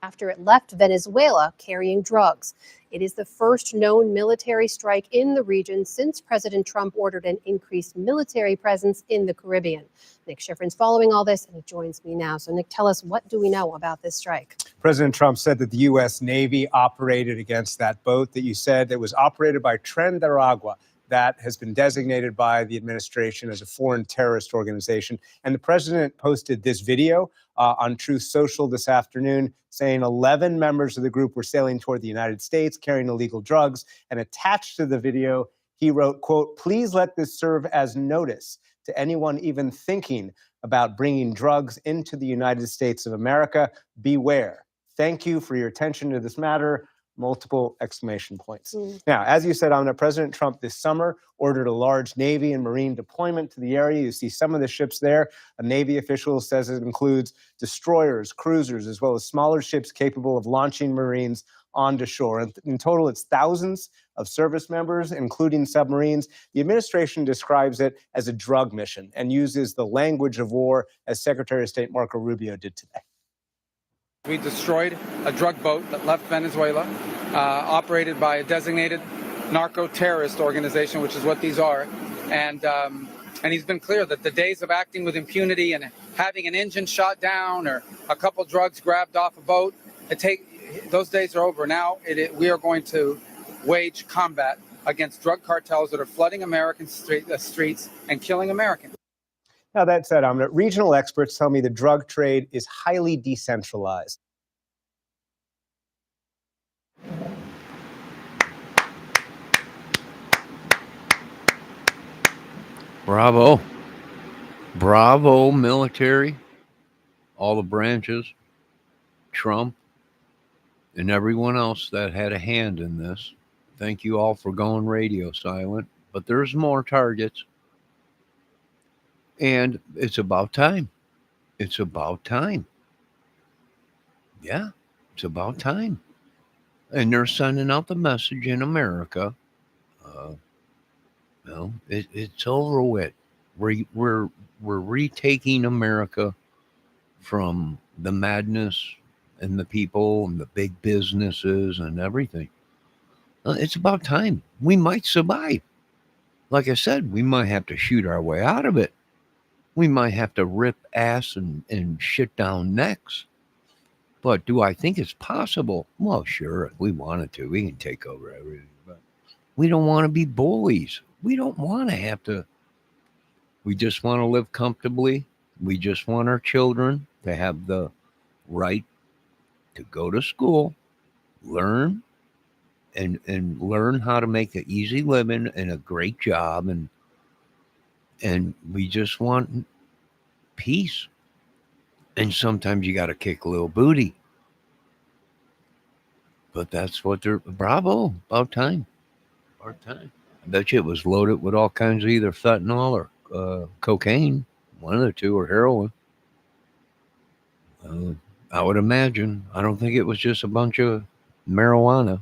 after it left Venezuela carrying drugs. It is the first known military strike in the region since President Trump ordered an increased military presence in the Caribbean. Nick Schifrin's following all this, and he joins me now. So, Nick, tell us, what do we know about this strike? President Trump said that the U.S. Navy operated against that boat that you said that was operated by Tren de Aragua. That has been designated by the administration as a foreign terrorist organization. And the president posted this video on Truth Social this afternoon saying 11 members of the group were sailing toward the United States carrying illegal drugs. And attached to the video, he wrote, quote, "Please let this serve as notice to anyone even thinking about bringing drugs into the United States of America. Beware. Thank you for your attention to this matter." Multiple exclamation points. Now, as you said, President Trump this summer ordered a large Navy and Marine deployment to the area. You see some of the ships there. A Navy official says it includes destroyers, cruisers, as well as smaller ships capable of launching Marines onto shore. And in total, it's thousands of service members, including submarines. The administration describes it as a drug mission and uses the language of war, as Secretary of State Marco Rubio did today. We destroyed a drug boat that left Venezuela, operated by a designated narco-terrorist organization, which is what these are. And he's been clear that the days of acting with impunity and having an engine shot down or a couple drugs grabbed off a boat, those days are over. Now we are going to wage combat against drug cartels that are flooding American streets and killing Americans. Now, that said, regional experts tell me the drug trade is highly decentralized. Bravo. Bravo, military, all the branches, Trump, and everyone else that had a hand in this. Thank you all for going radio silent. But there's more targets. And it's about time. It's about time. Yeah, it's about time. And they're sending out the message in America. It's over with. We're retaking America from the madness and the people and the big businesses and everything. It's about time. We might survive. Like I said, we might have to shoot our way out of it. We might have to rip ass and shit down necks. But do I think it's possible? Well, sure, if we wanted to, we can take over everything. But we don't want to be bullies. We don't want to have to. We just want to live comfortably. We just want our children to have the right to go to school, learn, and learn how to make an easy living and a great job. And we just want peace. And sometimes you got to kick a little booty. But that's what they're, bravo, about time. About time. I bet you it was loaded with all kinds of either fentanyl or cocaine. One of the two, or heroin. I would imagine. I don't think it was just a bunch of marijuana.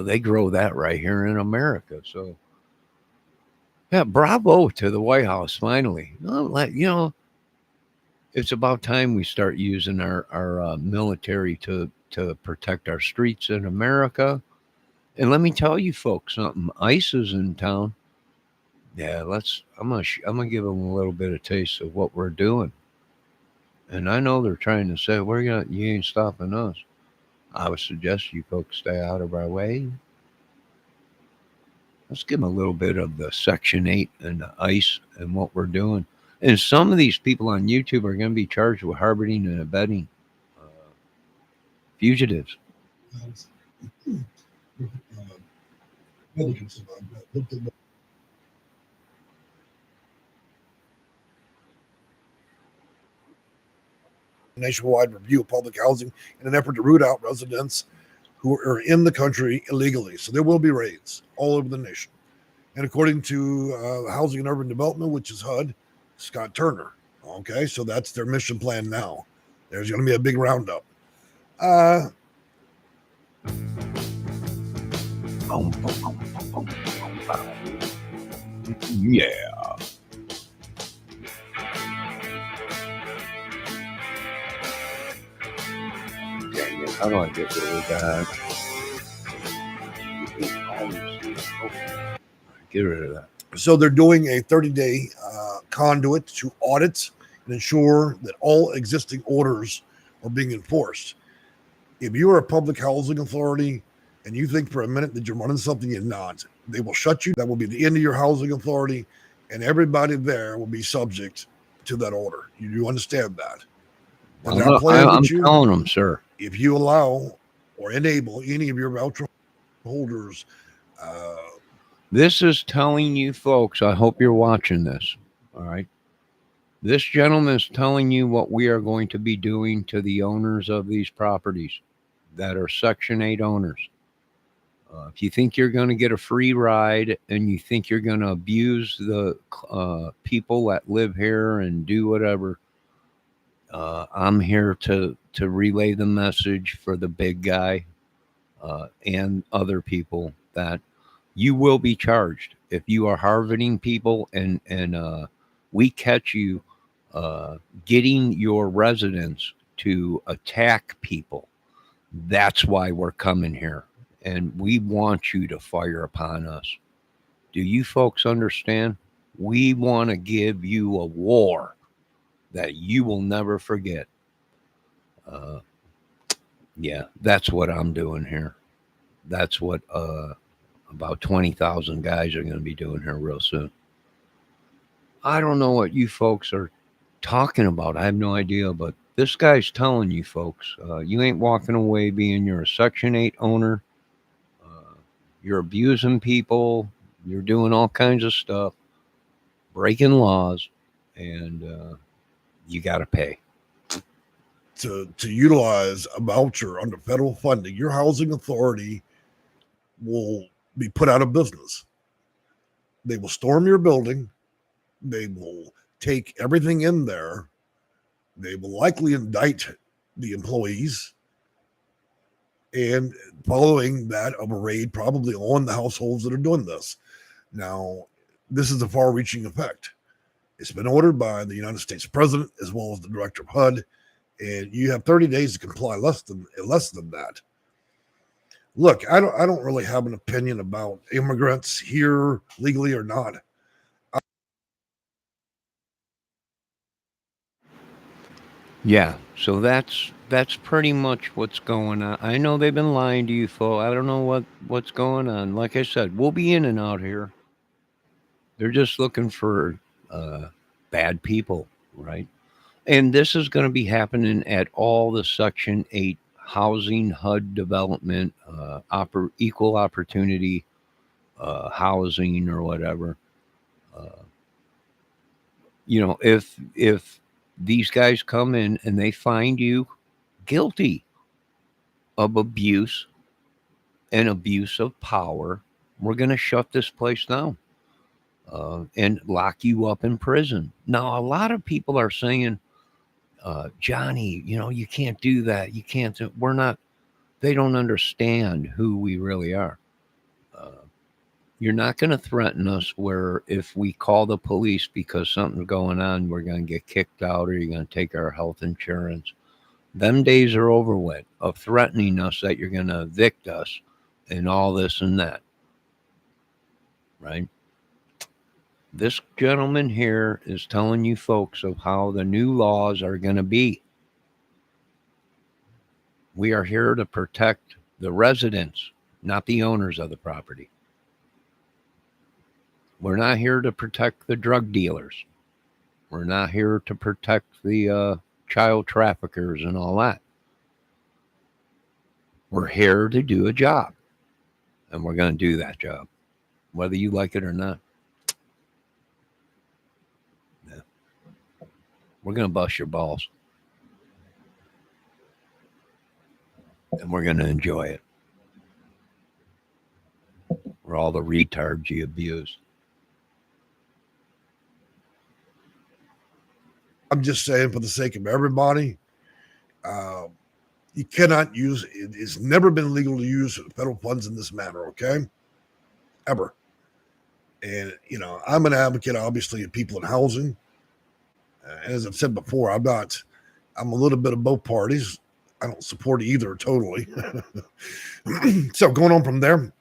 They grow that right here in America. So, yeah, bravo to the White House, finally. It's about time we start using our military to protect our streets in America. And let me tell you folks something. ICE is in town. Yeah, I'm gonna give them a little bit of taste of what we're doing. And I know they're trying to say, you ain't stopping us. I would suggest you folks stay out of our way. Let's give them a little bit of the Section 8 and the ICE and what we're doing. And some of these people on YouTube are going to be charged with harboring and abetting fugitives. Nationwide review of public housing in an effort to root out residents who are in the country illegally. So there will be raids all over the nation. And according to Housing and Urban Development, which is HUD, Scott Turner. Okay, so that's their mission plan now. There's going to be a big roundup. Yeah. How do I get rid of that? Get rid of that. So they're doing a 30-day conduit to audit and ensure that all existing orders are being enforced. If you are a public housing authority and you think for a minute that you're running something you're not, they will shut you. That will be the end of your housing authority, and everybody there will be subject to that order. You do understand that? They're not playing I'm with you. telling them, sir. If you allow or enable any of your voucher holders, This is telling you folks, I hope you're watching this. All right. This gentleman is telling you what we are going to be doing to the owners of these properties that are Section 8 owners. If you think you're going to get a free ride and you think you're going to abuse the people that live here and do whatever, I'm here to relay the message for the big guy and other people that you will be charged if you are harvesting people and we catch you getting your residents to attack people. That's why we're coming here, and we want you to fire upon us. Do you folks understand? We want to give you a war that you will never forget. Yeah, that's what I'm doing here. That's what about 20,000 guys are going to be doing here real soon. I don't know what you folks are talking about. I have no idea, but this guy's telling you folks, you ain't walking away being you're a Section 8 owner. You're abusing people. You're doing all kinds of stuff, breaking laws, and you got to pay. to utilize a voucher under federal funding, your housing authority will be put out of business. They will storm your building. They will take everything in there. They will likely indict the employees. And following that, of a raid probably on the households that are doing this. Now, this is a far-reaching effect. It's been ordered by the United States President as well as the Director of HUD, and you have 30 days to comply. Less than that. Look, I don't really have an opinion about immigrants here legally or not. Yeah, so that's pretty much what's going on. I know they've been lying to you, folks. I don't know what's going on. Like I said, we'll be in and out here. They're just looking for bad people, right? And this is going to be happening at all the Section 8 housing HUD development, equal opportunity housing or whatever. If these guys come in and they find you guilty of abuse and abuse of power, we're going to shut this place down and lock you up in prison. Now, a lot of people are saying, Johnny, you can't do that. You can't. We're not. They don't understand who we really are. You're not going to threaten us where if we call the police because something's going on, we're going to get kicked out or you're going to take our health insurance. Them days are over with of threatening us that you're going to evict us and all this and that. Right? This gentleman here is telling you folks of how the new laws are going to be. We are here to protect the residents, not the owners of the property. We're not here to protect the drug dealers. We're not here to protect the child traffickers and all that. We're here to do a job, and we're going to do that job, whether you like it or not. Yeah. We're going to bust your balls, and we're going to enjoy it. For all the retards you abused. I'm just saying, for the sake of everybody, you cannot use it. It's never been legal to use federal funds in this manner, okay? Ever. And, I'm an advocate, obviously, of people in housing. As I've said before, I'm a little bit of both parties. I don't support either totally. So going on from there,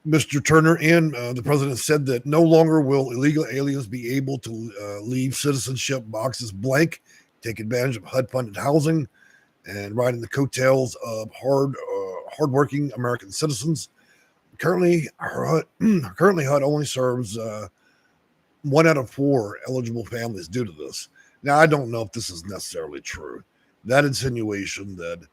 Mr. Turner and the president said that no longer will illegal aliens be able to leave citizenship boxes blank, take advantage of HUD-funded housing, and ride in the coattails of hardworking American citizens. Currently, HUD only serves 1 out of 4 eligible families due to this. Now, I don't know if this is necessarily true. That insinuation that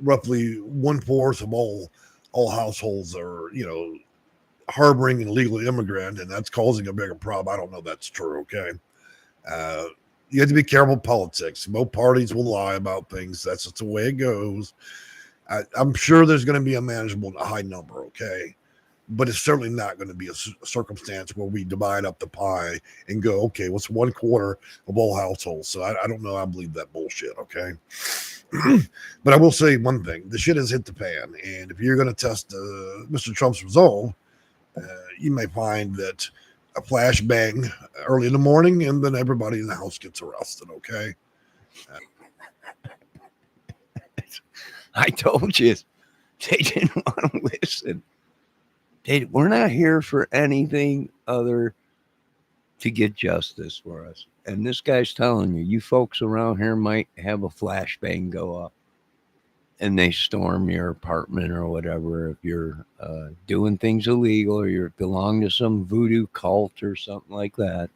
roughly 1/4 of all households are, harboring an illegal immigrant, and that's causing a bigger problem. I don't know if that's true. Okay. You have to be careful with politics. Both parties will lie about things. That's just the way it goes. I'm sure there's going to be a manageable high number. Okay. But it's certainly not going to be a circumstance where we divide up the pie and go, okay, what's 1/4 of all households? So I don't know. I believe that bullshit. Okay. But I will say one thing: the shit has hit the fan, and if you're going to test Mr. Trump's resolve, you may find that a flashbang early in the morning, and then everybody in the house gets arrested. Okay. I told you they didn't want to listen. We're not here for anything other to get justice for us. And this guy's telling you, you folks around here might have a flashbang go up and they storm your apartment or whatever. If you're doing things illegal or you belong to some voodoo cult or something like that,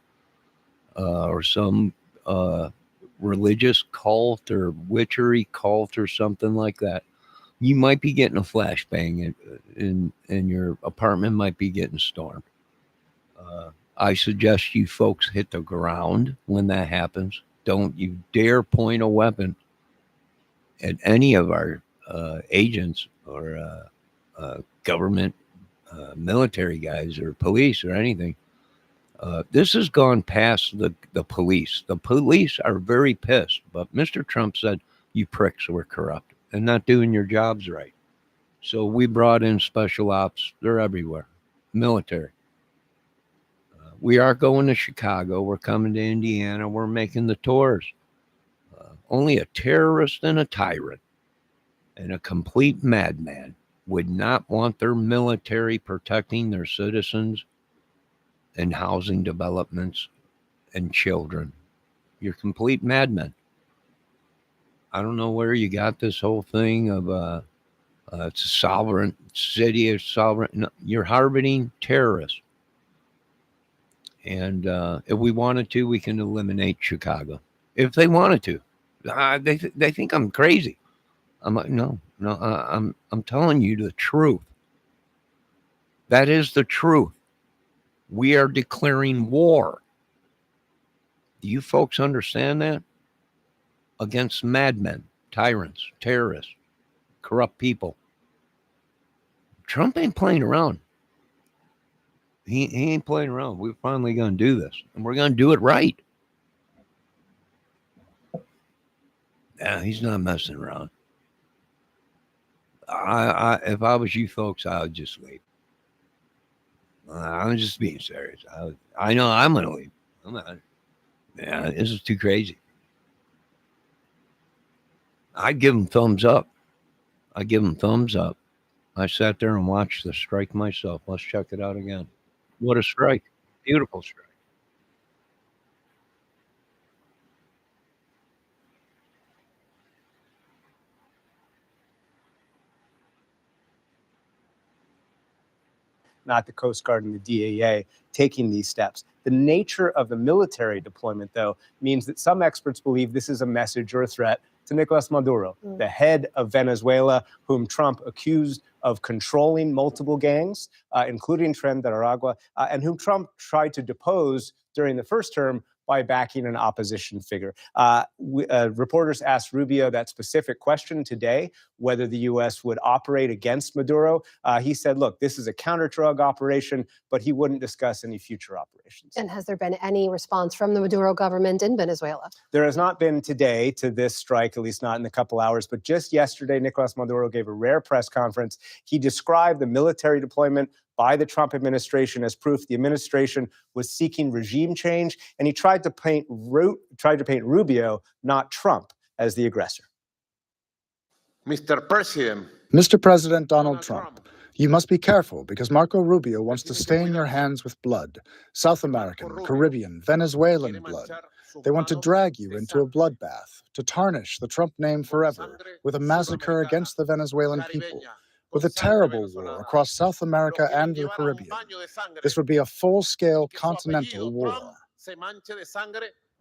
or some religious cult or witchery cult or something like that, you might be getting a flashbang and your apartment might be getting stormed. I suggest you folks hit the ground when that happens. Don't you dare point a weapon at any of our agents or government military guys or police or anything. This has gone past the police. The police are very pissed, but Mr. Trump said, you pricks were corrupt and not doing your jobs right. So we brought in special ops. They're everywhere. Military. We are going to Chicago. We're coming to Indiana. We're making the tours. Only a terrorist and a tyrant and a complete madman would not want their military protecting their citizens and housing developments and children. You're complete madmen. I don't know where you got this whole thing of it's a sovereign city, a sovereign. No, you're harboring terrorists. And if we wanted to, we can eliminate Chicago. If they wanted to, they think I'm crazy. I'm like, no, I'm telling you the truth. That is the truth. We are declaring war. Do you folks understand that? Against madmen, tyrants, terrorists, corrupt people. Trump ain't playing around. He ain't playing around. We're finally going to do this, and we're going to do it right. Yeah, he's not messing around. If I was you folks, I would just leave. I'm just being serious. I know I'm going to leave. I'm not. Yeah, this is too crazy. I'd give him thumbs up. I sat there and watched the strike myself. Let's check it out again. What a strike. Beautiful strike. Not the Coast Guard and the DEA taking these steps. The nature of the military deployment, though, means that some experts believe this is a message or a threat to Nicolas Maduro, the head of Venezuela, whom Trump accused of controlling multiple gangs, including Tren de Aragua, and whom Trump tried to depose during the first term by backing an opposition figure. Reporters asked Rubio that specific question today, whether the U.S. would operate against Maduro. He said, look, this is a counter-drug operation, but he wouldn't discuss any future operations. And has there been any response from the Maduro government in Venezuela? There has not been today to this strike, at least not in a couple hours, but just yesterday, Nicolas Maduro gave a rare press conference. He described the military deployment by the Trump administration as proof the administration was seeking regime change, and he tried to paint Rubio, not Trump, as the aggressor. Mr. President, Mr. President Donald Trump, you must be careful because Marco Rubio wants to stain your hands with blood. South American, Caribbean, Venezuelan blood. They want to drag you into a bloodbath, to tarnish the Trump name forever with a massacre against the Venezuelan people, with a terrible war across South America and the Caribbean. This would be a full-scale continental war.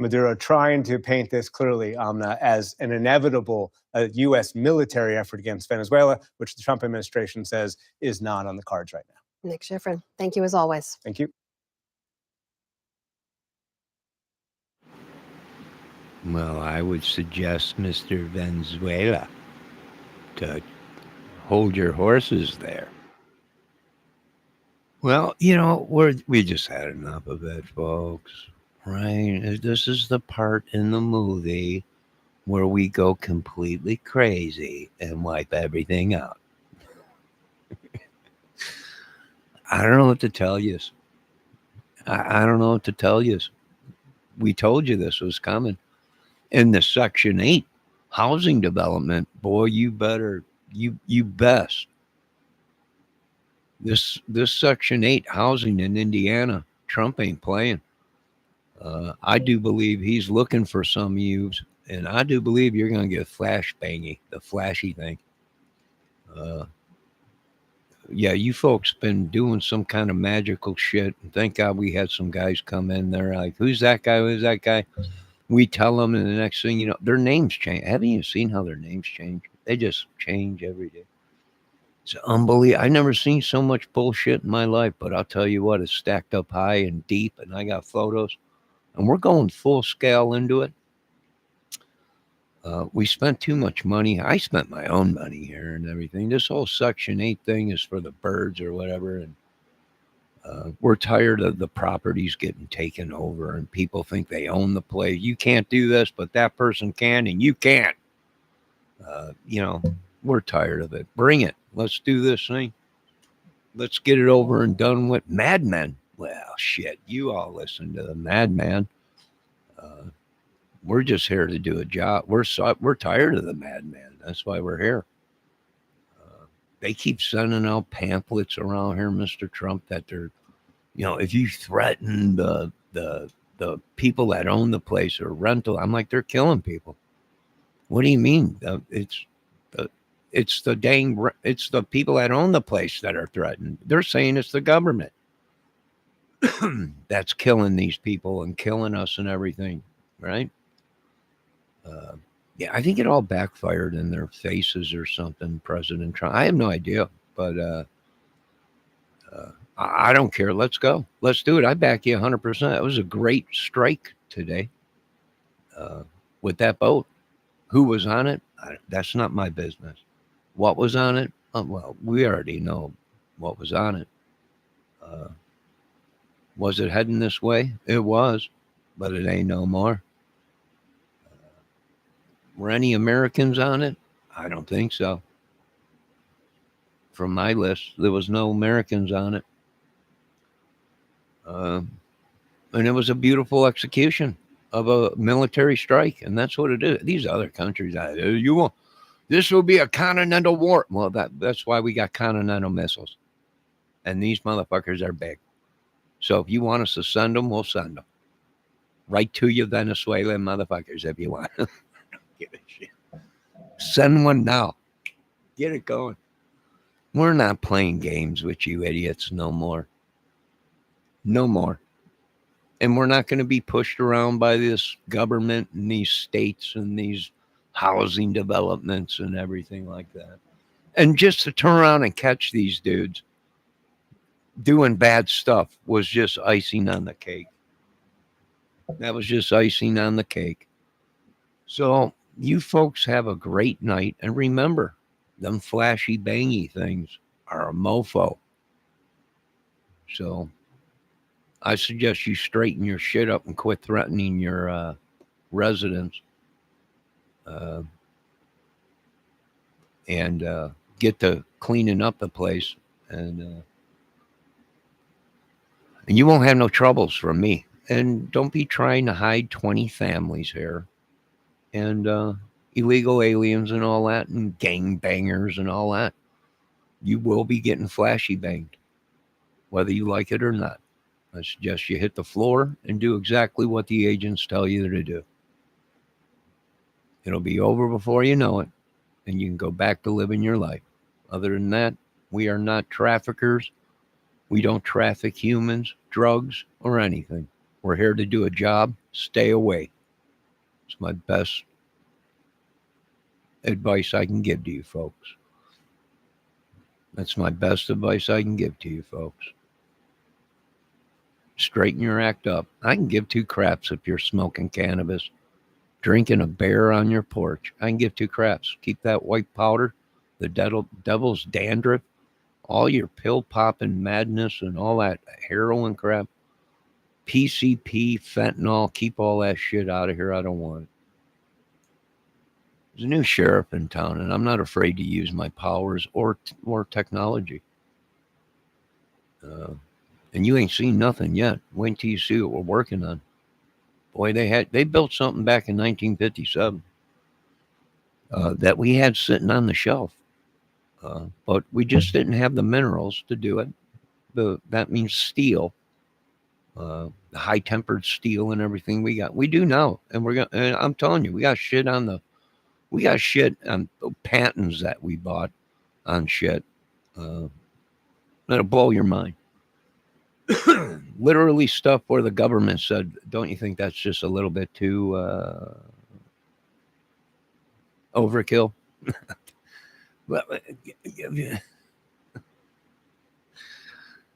Maduro trying to paint this clearly as an inevitable U.S. military effort against Venezuela, which the Trump administration says is not on the cards right now. Nick Schifrin, thank you as always. Thank you. Well, I would suggest, Mr. Venezuela, to hold your horses there. Well, we just had enough of it, folks. Right? This is the part in the movie where we go completely crazy and wipe everything out. I don't know what to tell you. I don't know what to tell you. We told you this was coming. In the Section 8 housing development, boy, you best. This Section 8 housing in Indiana, Trump ain't playing. I do believe he's looking for some youths, and I do believe you're going to get flashbangy, the flashy thing. Yeah, you folks been doing some kind of magical shit. And thank God we had some guys come in there like, who's that guy? Who's that guy? We tell them, and the next thing you know, their names change. Haven't you seen how their names change? They just change every day. It's unbelievable. I never seen so much bullshit in my life, but I'll tell you what, it's stacked up high and deep, and I got photos. And we're going full scale into it. We spent too much money. I spent my own money here and everything. This whole Section 8 thing is for the birds or whatever. And we're tired of the properties getting taken over and people think they own the place. You can't do this, but that person can, and you can't. We're tired of it. Bring it. Let's do this thing. Let's get it over and done with. Mad Men. Well, shit, you all listen to the madman. We're just here to do a job. We're tired of the madman. That's why we're here. They keep sending out pamphlets around here, Mr. Trump, that they're, if you threaten the people that own the place or rental, I'm like, they're killing people. What do you mean? It's the people that own the place that are threatened. They're saying it's the government that's killing these people and killing us and everything, right? Yeah, I think it all backfired in their faces or something, President Trump. I have no idea, but I don't care. Let's go. Let's do it. I back you 100%. It was a great strike today with that boat. Who was on it? That's not my business. What was on it? Well, we already know what was on it. Was it heading this way? It was, but it ain't no more. Were any Americans on it? I don't think so. From my list, there was no Americans on it. And it was a beautiful execution of a military strike, and that's what it is. These other countries, this will be a continental war. Well, that's why we got continental missiles, and these motherfuckers are big. So if you want us to send them, we'll send them right to you, Venezuelan motherfuckers, if you want. Give a shit. Send one now. Get it going. We're not playing games with you idiots no more. No more. And we're not going to be pushed around by this government and these states and these housing developments and everything like that. And just to turn around and catch these dudes doing bad stuff was just icing on the cake. That was just icing on the cake. So you folks have a great night. And remember, them flashy bangy things are a mofo. So I suggest you straighten your shit up and quit threatening your residents and get to cleaning up the place. And you won't have no troubles from me. And don't be trying to hide 20 families here. And, illegal aliens and all that, and gang bangers and all that, you will be getting flashy banged, whether you like it or not. I suggest you hit the floor and do exactly what the agents tell you to do. It'll be over before you know it, and you can go back to living your life. Other than that, we are not traffickers. We don't traffic humans, drugs, or anything. We're here to do a job. Stay away. It's my best advice I can give to you folks. That's my best advice I can give to you folks. Straighten your act up. I can give two craps if you're smoking cannabis, drinking a bear on your porch. I can give two craps. Keep that white powder, the devil's dandruff, all your pill popping madness and all that heroin crap, PCP, fentanyl, keep all that shit out of here. I don't want it. There's a new sheriff in town, and I'm not afraid to use my powers or technology. And you ain't seen nothing yet. Wait till you see what we're working on. Boy, they built something back in 1957 that we had sitting on the shelf, but we just didn't have the minerals to do it. That means steel, the high-tempered steel and everything we got. We do now, and and I'm telling you, we got shit on patents that we bought on shit. That'll blow your mind. Literally stuff where the government said, don't you think that's just a little bit too overkill? Well,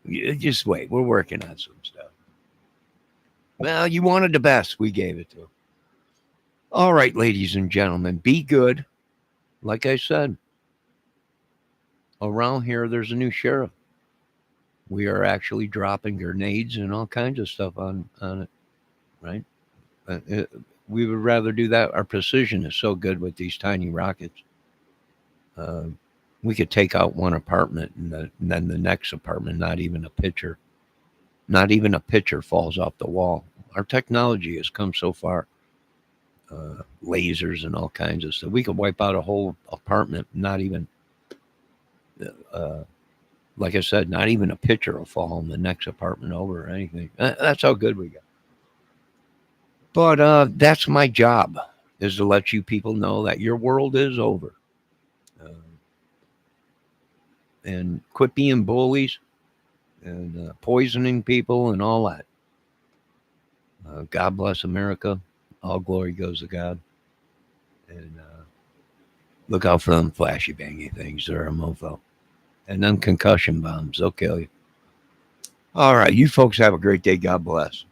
just wait. We're working on some stuff. Well, you wanted the best. We gave it to them. All right, ladies and gentlemen, be good. Like I said, around here, there's a new sheriff. We are actually dropping grenades and all kinds of stuff on it, right? We would rather do that. Our precision is so good with these tiny rockets. We could take out one apartment and then the next apartment, not even a picture falls off the wall. Our technology has come so far. Lasers and all kinds of stuff. We could wipe out a whole apartment, not even... like I said, not even a picture will fall in the next apartment over or anything. That's how good we got. But that's my job, is to let you people know that your world is over. And quit being bullies and poisoning people and all that. God bless America. All glory goes to God. And look out for them flashy bangy things. They're a mofo. And them concussion bombs, they'll kill you. All right, you folks have a great day. God bless.